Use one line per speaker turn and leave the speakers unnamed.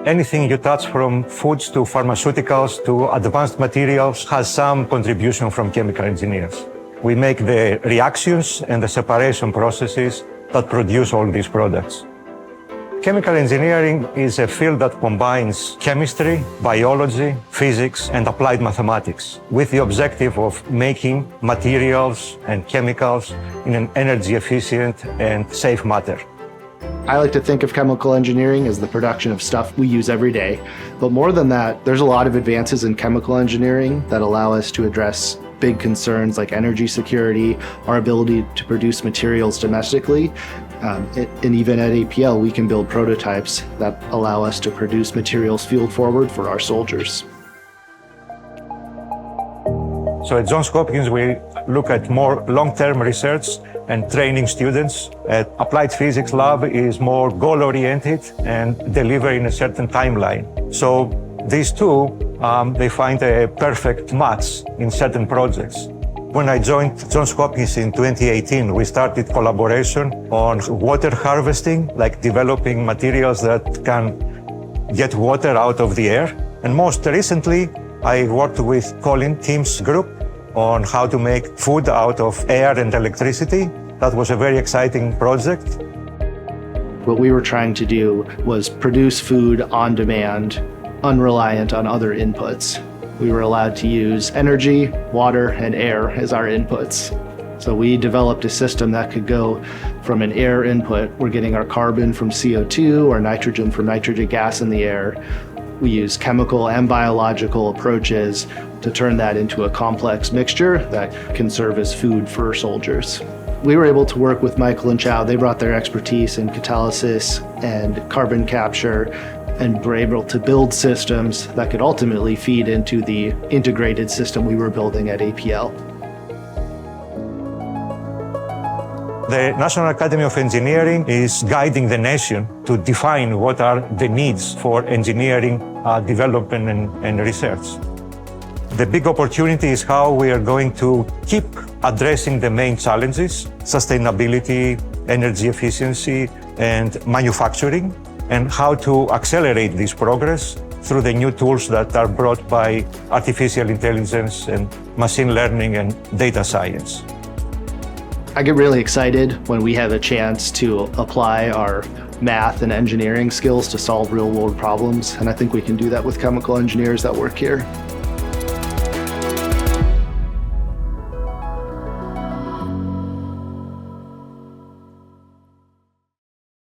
Anything you touch, from foods to pharmaceuticals to advanced materials, has some contribution from chemical engineers. We make the reactions and the separation processes that produce all these products. Chemical engineering is a field that combines chemistry, biology, physics, and applied mathematics with the objective of making materials and chemicals in an energy efficient and safe manner.
I like to think of chemical engineering as the production of stuff we use every day. But more than that, there's a lot of advances in chemical engineering that allow us to address big concerns like energy security, our ability to produce materials domestically. And even at APL, we can build prototypes that allow us to produce materials field forward for our soldiers.
So at Johns Hopkins, we look at more long-term research and training students. At Applied Physics Lab is more goal-oriented and deliver in a certain timeline. So these two, they find a perfect match in certain projects. When I joined Johns Hopkins in 2018, we started collaboration on water harvesting, like developing materials that can get water out of the air. And most recently, I worked with Collin Timm's group on how to make food out of air and electricity. That was a very exciting project.
What we were trying to do was produce food on demand, unreliant on other inputs. We were allowed to use energy, water, and air as our inputs. So we developed a system that could go from an air input. We're getting our carbon from CO2 or nitrogen from nitrogen gas in the air. We use chemical and biological approaches to turn that into a complex mixture that can serve as food for soldiers. We were able to work with Michael and Chow. They brought their expertise in catalysis and carbon capture, and were able to build systems that could ultimately feed into the integrated system we were building at APL.
The National Academy of Engineering is guiding the nation to define what are the needs for engineering development and research. The big opportunity is how we are going to keep addressing the main challenges: sustainability, energy efficiency, and manufacturing, and how to accelerate this progress through the new tools that are brought by artificial intelligence and machine learning and data science.
I get really excited when we have a chance to apply our math and engineering skills to solve real-world problems, and I think we can do that with chemical engineers that work here.